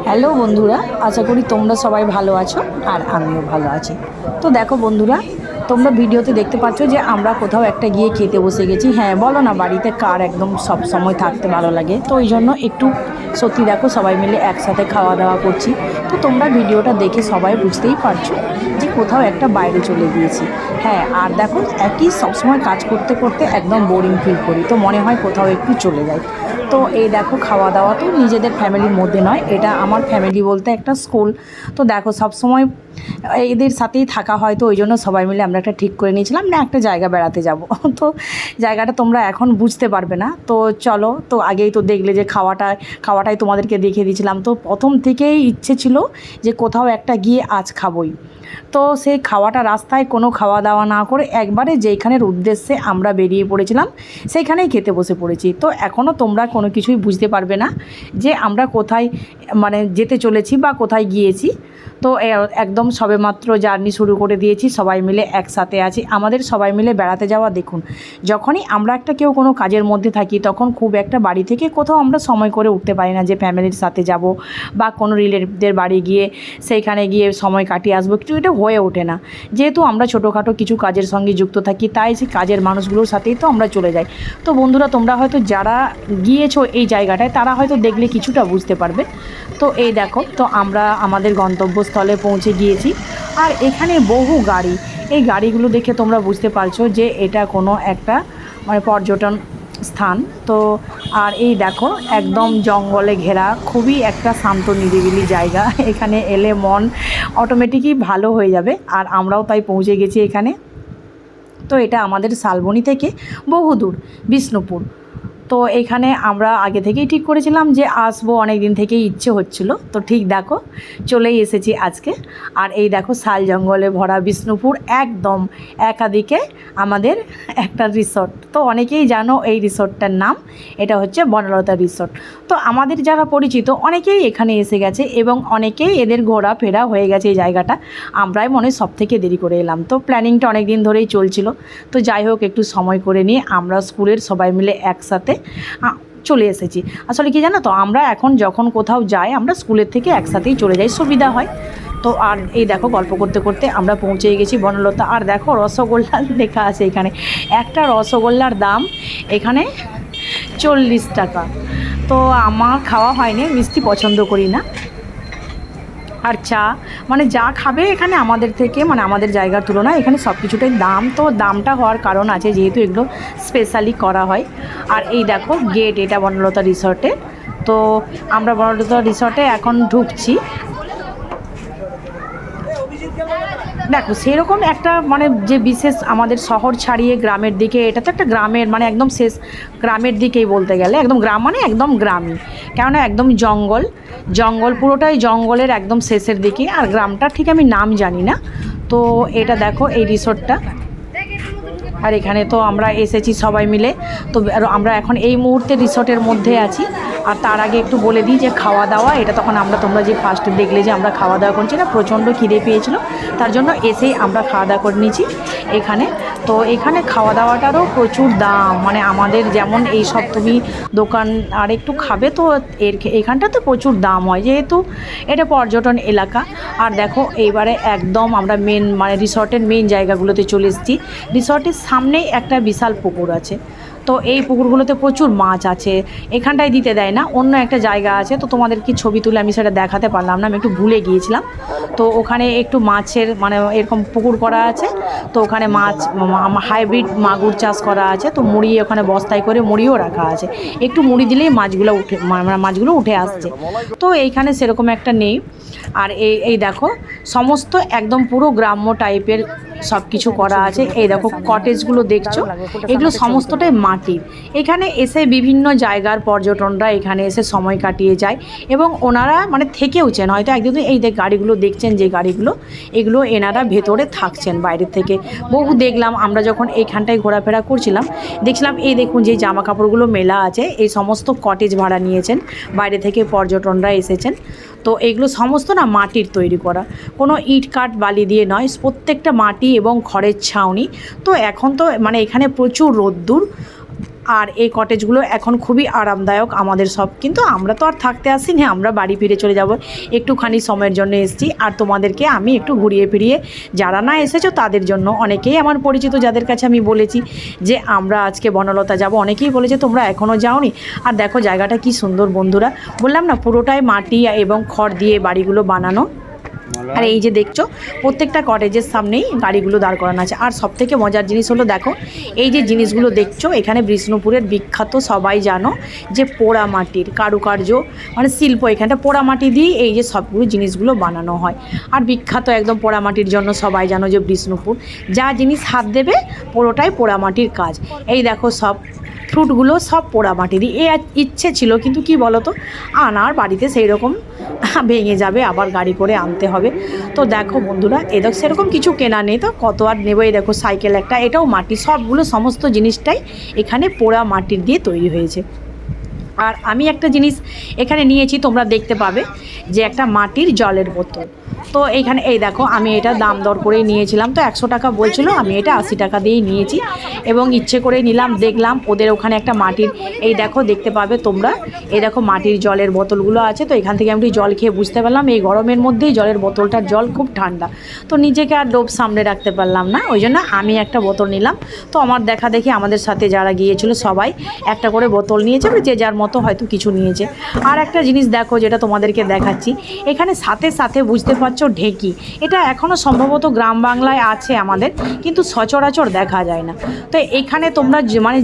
Hello বন্ধুরা, আশা করি তোমরা সবাই ভালো আছো আর আমিও ভালো আছি। তো দেখো বন্ধুরা, তোমরা ভিডিওতে দেখতে পাচ্ছ যে আমরা কোথাও একটা গিয়ে খেতে বসে গেছি। হ্যাঁ বলো না, বাড়িতে কার একদম সব সময় থাকতে ভালো লাগে? তো ওই জন্য একটু সত্যি দেখো সবাই মিলে একসাথে খাওয়া দাওয়া করছি। তো তোমরা ভিডিওটা দেখে সবাই বুঝতেই পারছো যে কোথাও একটা বাইরে চলে গিয়েছি। হ্যাঁ, আর দেখো একই সবসময় কাজ করতে করতে একদম বোরিং ফিল করি, তো মনে হয় কোথাও একটু চলে যাই। তো এই দেখো খাওয়া দাওয়া তো নিজেদের ফ্যামিলির মধ্যে নয়, এটা আমার ফ্যামিলি বলতে একটা স্কুল। তো দেখো সবসময় এদের সাথেই থাকা হয়, তো ওই জন্য সবাই মিলে আমরা একটা ঠিক করে নিয়েছিলাম না একটা জায়গা বেড়াতে যাব। তো জায়গাটা তোমরা এখন বুঝতে পারবে না, তো চলো। তো আগেই তো দেখলে যে খাওয়াটাই তোমাদেরকে দেখিয়ে দিয়েছিলাম। তো প্রথম থেকেই ইচ্ছে ছিল যে কোথাও একটা গিয়ে আজ খাবই। তো সেই খাওয়াটা রাস্তায় কোনো খাওয়া দাওয়া না করে একবারে যেইখানের উদ্দেশ্যে আমরা বেরিয়ে পড়েছিলাম সেইখানেই খেতে বসে পড়েছি। তো এখনও তোমরা কোনো কিছুই বুঝতে পারবে না যে আমরা কোথায় মানে যেতে চলেছি বা কোথায় গিয়েছি। তো একদম সবেমাত্র জার্নি শুরু করে দিয়েছি, সবাই মিলে একসাথে আছি। আমাদের সবাই মিলে বেড়াতে যাওয়া দেখুন, যখনই আমরা একটা কেউ কোনো কাজের মধ্যে থাকি তখন খুব একটা বাড়ি থেকে কোথাও আমরা সময় করে উঠতে পারি না যে ফ্যামিলির সাথে যাব বা কোনো রিলেটিভদের বাড়ি গিয়ে সেইখানে গিয়ে সময় কাটিয়ে আসবো, কিছু এটা হয়ে ওঠে না। যেহেতু আমরা ছোটোখাটো কিছু কাজের সঙ্গে যুক্ত থাকি, তাই সেই কাজের মানুষগুলোর সাথেই তো আমরা চলে যাই। তো বন্ধুরা, তোমরা হয়তো যারা গিয়েছো এই জায়গাটায় তারা হয়তো দেখলে কিছুটা বুঝতে পারবে। তো এই দেখো, তো আমরা আমাদের গন্তব্যস্থলে পৌঁছে গিয়েছি। আর এখানে বহু গাড়ি, এই গাড়িগুলো দেখে তোমরা বুঝতে পারছো যে এটা কোনো একটা মানে পর্যটন স্থান। তো আর এই দেখো একদম জঙ্গলে ঘেরা, খুবই একটা শান্ত নিরিবিলি জায়গা। এখানে এলে মন অটোমেটিকই ভালো হয়ে যাবে। আর আমরাও তাই পৌঁছে গেছি এখানে। তো এটা আমাদের শালবনী থেকে বহু দূর, বিষ্ণুপুর। তো এখানে আমরা আগে থেকেই ঠিক করেছিলাম যে আসবো, অনেক দিন থেকেই ইচ্ছে হচ্ছিল। তো ঠিক দেখো চলেই এসেছি আজকে। আর এই দেখো শাল জঙ্গলে ভরা বিষ্ণুপুর, একদম একাদিকে আমাদের একটা রিসর্ট। তো অনেকেই জানো এই রিসর্টটার নাম, এটা হচ্ছে বনলতা রিসর্ট। তো আমাদের যারা পরিচিত অনেকেই এখানে এসে গেছে এবং অনেকেই এদের ঘোরাফেরা হয়ে গেছে এই জায়গাটা। আমরাই মনে সব থেকে দেরি করে এলাম। তো প্ল্যানিংটা অনেক দিন ধরেই চলছিল। তো যাই হোক, একটু সময় করে নিয়ে আমরা স্কুলের সবাই মিলে একসাথে চলে এসেছি। আসলে কি জানো তো, আমরা এখন যখন কোথাও যাই আমরা স্কুলের থেকে একসাথেই চলে যাই, সুবিধা হয়। তো আর এই দেখো গল্প করতে করতে আমরা পৌঁছে গেছি বনলতা। আর দেখো রসগোল্লা লেখা আছে এখানে, একটা রসগোল্লার দাম এখানে 40 টাকা। তো আমার খাওয়া হয়নি, মিষ্টি পছন্দ করি না। আর চা, মানে যা খাবে এখানে আমাদের থেকে মানে আমাদের জায়গার তুলনায় এখানে সব কিছুটাই দাম। তো দামটা হওয়ার কারণ আছে, যেহেতু এগুলো স্পেশালি করা হয়। আর এই দেখো গেট, এটা বনলতা রিসর্টে। তো আমরা বনলতা রিসর্টে এখন ঢুকছি। দেখো সেরকম একটা মানে যে বিশেষ আমাদের শহর ছাড়িয়ে গ্রামের দিকে, এটা তো একটা গ্রামের মানে একদম শেষ গ্রামের দিকেই বলতে গেলে, একদম গ্রাম মানে একদম গ্রামই, কেননা একদম জঙ্গল জঙ্গল, পুরোটাই জঙ্গলের একদম শেষের দিকে। আর গ্রামটা ঠিক আমি নাম জানি না। তো এটা দেখো এই রিসোর্টটা। আর এখানে তো আমরা এসেছি সবাই মিলে। তো আমরা এখন এই মুহূর্তে রিসর্টের মধ্যে আছি। আর তার আগে একটু বলে দিই যে খাওয়া দাওয়া, এটা তখন তোমরা যে ফার্স্টে দেখলে যে আমরা খাওয়া দাওয়া করছি না, প্রচণ্ড খিদে পেয়েছিল, তার জন্য এসেই আমরা খাওয়া দাওয়া করে নিয়েছি এখানে। তো এখানে খাওয়া দাওয়াটারও প্রচুর দাম, মানে আমাদের যেমন এই সব তুমি দোকান আর একটু খাবে তো এখানটা তো প্রচুর দাম হয়, যেহেতু এটা পর্যটন এলাকা। আর দেখো এইবারে একদম আমরা মেন মানে রিসর্টের মেন জায়গাগুলোতে চলে এসেছি। রিসর্টের সামনেই একটা বিশাল পুকুর আছে। তো এই পুকুরগুলোতে প্রচুর মাছ আছে, এখানটায় দিতে দেয় না, অন্য একটা জায়গা আছে। তো তোমাদের কি ছবি তুলে আমি সেটা দেখাতে পারলাম না, আমি একটু ভুলে গিয়েছিলাম। তো ওখানে একটু মাছের মানে এরকম পুকুর করা আছে। তো ওখানে মাছ হাইব্রিড মাগুর চাষ করা আছে। তো মুড়ি ওখানে বস্তায় করে মুড়িও রাখা আছে, একটু মুড়ি দিলেই মাছগুলো উঠে আসছে। তো এইখানে সেরকম একটা নেই। আর এই দেখো সমস্ত একদম পুরো গ্রাম্য টাইপের সব কিছু করা আছে। এই দেখো কটেজগুলো দেখছো, এগুলো সমস্তটাই মাটির। এখানে এসে বিভিন্ন জায়গার পর্যটনরা এখানে এসে সময় কাটিয়ে যায় এবং ওনারা মানে থেকেওছেন হয়তো একদিন। এই গাড়িগুলো দেখছেন, যে গাড়িগুলো এগুলো এনারা ভেতরে থাকছেন বাইরের থেকে বহু দেখলাম। আমরা যখন এইখানটায় ঘোরাফেরা করছিলাম দেখছিলাম, এই দেখুন যে জামা কাপড়গুলো মেলা আছে, এই সমস্ত কটেজ ভাড়া নিয়েছেন, বাইরে থেকে পর্যটনরা এসেছেন। তো এগুলো সমস্ত না মাটির তৈরি করা, কোনো ইট কাঠ বালি দিয়ে নয়, প্রত্যেকটা মাটি এবং খড়ের ছাউনি। তো এখন তো মানে এখানে প্রচুর রোদ্দুর, আর এই কটেজগুলো এখন খুবই আরামদায়ক আমাদের সব, কিন্তু আমরা তো আর থাকতে আসিনি, আমরা বাড়ি ফিরে চলে যাব, একটুখানি সময়ের জন্য এসেছি। আর তোমাদেরকে আমি একটু ঘুরিয়ে ফিরিয়ে, যারা না এসেছো তাদের জন্য, অনেকেই আমার পরিচিত যাদের কাছে আমি বলেছি যে আমরা আজকে বনলতা যাব, অনেকেই বলেছে তোমরা এখনও যাওনি। আর দেখো জায়গাটা কি সুন্দর বন্ধুরা, বললাম না পুরোটাই মাটি এবং খড় দিয়ে বাড়িগুলো বানানো। আর এই যে দেখছো প্রত্যেকটা কটেজের সামনেই গাড়িগুলো দাঁড় করানো আছে। আর সবথেকে মজার জিনিস হলো দেখো এই যে জিনিসগুলো দেখছো, এখানে বিষ্ণুপুরের বিখ্যাত সবাই জানো যে পোড়া মাটির কারুকার্য, মানে শিল্প, এখানটা পোড়া মাটি দিয়ে এই যে সবগুলো জিনিসগুলো বানানো হয়। আর বিখ্যাত একদম পোড়া মাটির জন্য সবাই জানো যে বিষ্ণুপুর, যা জিনিস হাত দেবে পুরোটাই পোড়া মাটির কাজ। এই দেখো সব ফ্রুটগুলো সব পোড়া মাটি দিয়ে, এ ইচ্ছে ছিল কিন্তু কি বলো তো, আনার বাড়িতে সেই রকম ভেঙে যাবে, আবার গাড়ি করে আনতে হবে। তো দেখো বন্ধুরা এদের সেরকম কিছু কেনা নেই, তো কত আর নেবো। এই দেখো সাইকেল একটা, এটাও মাটি, সবগুলো সমস্ত জিনিসটাই এখানে পোড়া মাটির দিয়ে তৈরি হয়েছে। আর আমি একটা জিনিস এখানে নিয়েছি, তোমরা দেখতে পাবে যে একটা মাটির জলের বোতল। তো এইখানে এই দেখো আমি এটা দাম দর করেই নিয়েছিলাম, তো 100 টাকা বলছিল, আমি এটা 80 টাকা দিয়েই নিয়েছি এবং ইচ্ছে করে নিলাম। দেখলাম ওদের ওখানে একটা মাটির, এই দেখো দেখতে পাবে তোমরা, এই দেখো মাটির জলের বোতলগুলো আছে। তো এখান থেকে আমি জল খেয়ে বুঝতে পারলাম এই গরমের মধ্যেই জলের বোতলটার জল খুব ঠান্ডা, তো নিজেকে আর লোভ সামনে রাখতে পারলাম না, ওই জন্য আমি একটা বোতল নিলাম। তো আমার দেখা দেখি আমাদের সাথে যারা গিয়েছিল সবাই একটা করে বোতল নিয়েছে, যে যার মতো হয়তো কিছু নিয়েছে। আর একটা জিনিস দেখো যেটা তোমাদেরকে দেখাচ্ছি, এখানে সাথে সাথে বুঝতে পারছো ঢেকি, এটা এখনও সম্ভবত গ্রাম বাংলায় আছে আমাদের, কিন্তু সচরাচর দেখা যায় না। তো এখানে তোমরা মানে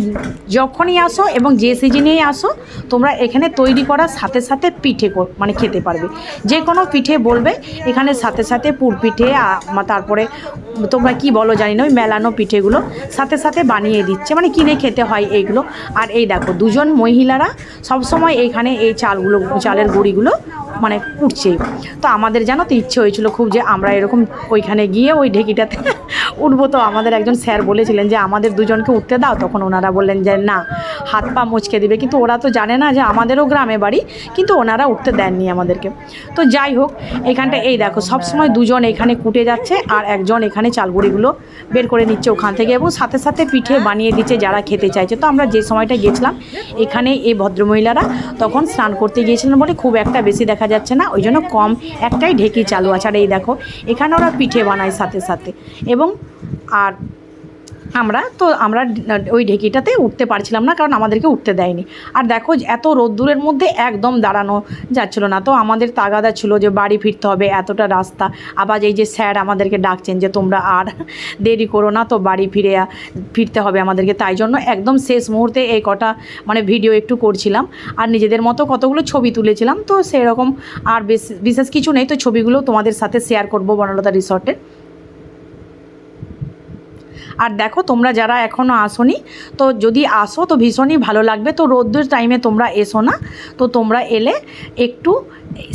যখনই আসো এবং যে সিজনেই আসো, তোমরা এখানে তৈরি করার সাথে সাথে পিঠে মানে খেতে পারবে, যে কোনো পিঠে বলবে এখানে সাথে সাথে পুর পিঠে, তারপরে তোমরা কি বলো জানি না, ওই মেলানো পিঠেগুলো সাথে সাথে বানিয়ে দিচ্ছে, মানে কিনে খেতে হয় এইগুলো। আর এই দেখো দুজন মহিলারা সবসময় এইখানে এই চালের গুঁড়িগুলো মানে কুটছে। তো আমাদের জানো তো ইচ্ছে হয়েছিল খুব যে আমরা এরকম ওইখানে গিয়ে ওই ঢেকিটাতে উঠবো। তো আমাদের একজন স্যার বলেছিলেন যে আমাদের দুজনকে উঠতে দাও, তখন ওনারা বললেন যে না, হাত পা মুচকে দিবে, কিন্তু ওরা তো জানে না যে আমাদেরও গ্রামে বাড়ি, কিন্তু ওনারা উঠতে দেননি আমাদেরকে। তো যাই হোক এখানটা এই দেখো সবসময় দুজন এখানে কুটে যাচ্ছে আর একজন এখানে চালগুড়িগুলো বের করে নিচ্ছে ওখান থেকে, এবং সাথে সাথে পিঠে বানিয়ে দিচ্ছে যারা খেতে চাইছে। তো আমরা যে সময়টা গেছিলাম এখানে এই ভদ্রমহিলারা তখন স্নান করতে গিয়েছিলেন বলে খুব একটা বেশি দেখা যাচ্ছে না, ওই জন্য কম একটাই ঢেকি চালু আছে। আর এই দেখো এখানে ওরা পিঠে বানায় সাথে সাথে, এবং আর আমরা ওই ঢেকিটাতে উঠতে পারছিলাম না, কারণ আমাদেরকে উঠতে দেয়নি। আর দেখো এত রোদ্দুরের মধ্যে একদম দাঁড়ানো যাচ্ছিলো না, তো আমাদের তাগাদা ছিল যে বাড়ি ফিরতে হবে, এতটা রাস্তা, আবার এই যে স্যার আমাদেরকে ডাকছেন যে তোমরা আর দেরি করো না, তো বাড়ি ফিরতে হবে আমাদেরকে, তাই জন্য একদম শেষ মুহূর্তে এই কটা মানে ভিডিও একটু করছিলাম আর নিজেদের মতো কতগুলো ছবি তুলেছিলাম। তো সেরকম আর বিশেষ কিছু নেই, তো ছবিগুলো তোমাদের সাথে শেয়ার করবো বনলতা রিসর্টের। আর দেখো তোমরা যারা এখনও আসোনি, তো যদি আসো তো ভীষণই ভালো লাগবে। তো রোদ্দুর টাইমে তোমরা এসো না, তো তোমরা এলে একটু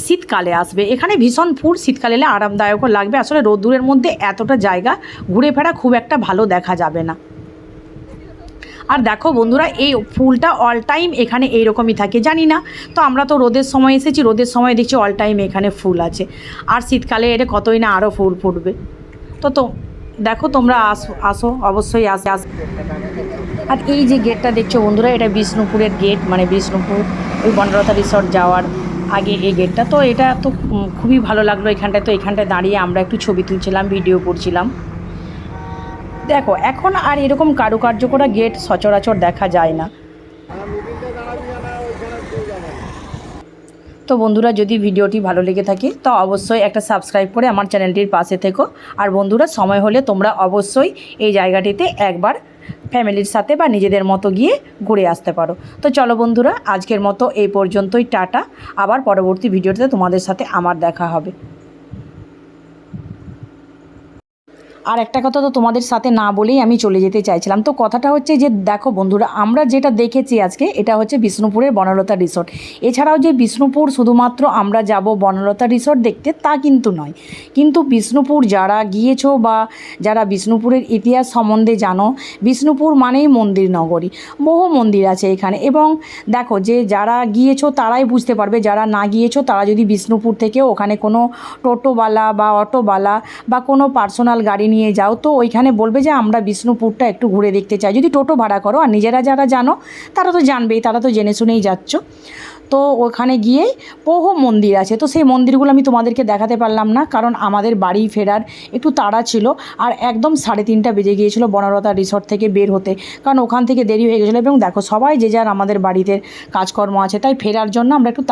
শীতকালে আসবে, এখানে ভীষণ ফুল শীতকালে এলে আরামদায়কও লাগবে। আসলে রোদ্দুরের মধ্যে এতটা জায়গা ঘুরে ফেরা খুব একটা ভালো দেখা যাবে না। আর দেখো বন্ধুরা এই ফুলটা অল টাইম এখানে এইরকমই থাকে, জানি না, তো আমরা তো রোদের সময় এসেছি, রোদের সময় দেখছি অল টাইম এখানে ফুল আছে, আর শীতকালে এটা কতই না আরও ফুল ফুটবে। তো দেখো তোমরা আসো অবশ্যই আসো। আর এই যে গেটটা দেখছো বন্ধুরা, এটা বিষ্ণুপুরের গেট, মানে বিষ্ণুপুর ওই বনলতা রিসর্ট যাওয়ার আগে এই গেটটা। তো এটা তো খুবই ভালো লাগলো এখানটায়, তো এখানটায় দাঁড়িয়ে আমরা একটু ছবি তুলছিলাম, ভিডিও করছিলাম। দেখো এখন আর এরকম কারুকার্য করা গেট সচরাচর দেখা যায় না। তো বন্ধুরা যদি ভিডিওটি ভালো লেগে থাকে তো অবশ্যই একটা সাবস্ক্রাইব করে আমার চ্যানেলটির পাশে থেকো। আর বন্ধুরা সময় হলে তোমরা অবশ্যই এই জায়গাটিতে একবার ফ্যামিলির সাথে বা নিজেদের মতো গিয়ে ঘুরে আসতে পারো। তো চলো বন্ধুরা আজকের মতো এই পর্যন্তই, টাটা। আবার পরবর্তী ভিডিওতে তোমাদের সাথে আমার দেখা হবে। আর একটা কথা তো তোমাদের সাথে না বলেই আমি চলে যেতে চাইছিলাম। তো কথাটা হচ্ছে যে দেখো বন্ধুরা আমরা যেটা দেখেছি আজকে, এটা হচ্ছে বিষ্ণুপুরের বনলতা রিসর্ট। এছাড়াও যে বিষ্ণুপুর শুধুমাত্র আমরা যাব বনলতা রিসর্ট দেখতে তা কিন্তু নয়, কিন্তু বিষ্ণুপুর যারা গিয়েছো বা যারা বিষ্ণুপুরের ইতিহাস সম্বন্ধে জানো, বিষ্ণুপুর মানেই মন্দির নগরী, বহু মন্দির আছে এখানে। এবং দেখো যে যারা গিয়েছো তারাই বুঝতে পারবে, যারা না গিয়েছো তারা যদি বিষ্ণুপুর থেকে ওখানে কোনো টোটোওয়ালা বা অটোওয়ালা বা কোনো পার্সোনাল গাড়ি নিয়ে যাও, তো ওইখানে বলবে যে আমরা বিষ্ণুপুরটা একটু ঘুরে দেখতে চাই। যদি টোটো ভাড়া করো, আর নিজেরা যারা জানো তারা তো জানবেই, তারা তো জেনে শুনেই যাচ্ছ। তো ওখানে গিয়েই বহু মন্দির আছে, তো সেই মন্দিরগুলো আমি তোমাদেরকে দেখাতে পারলাম না, কারণ আমাদের বাড়ি ফেরার একটু তাড়া ছিল, আর একদম 3:30 বেজে গিয়েছিলো বনলতা রিসর্ট থেকে বের হতে, কারণ ওখান থেকে দেরি হয়ে গেছিলো। এবং দেখো সবাই যে যার আমাদের বাড়িতে কাজকর্ম আছে, তাই ফেরার জন্য আমরা একটু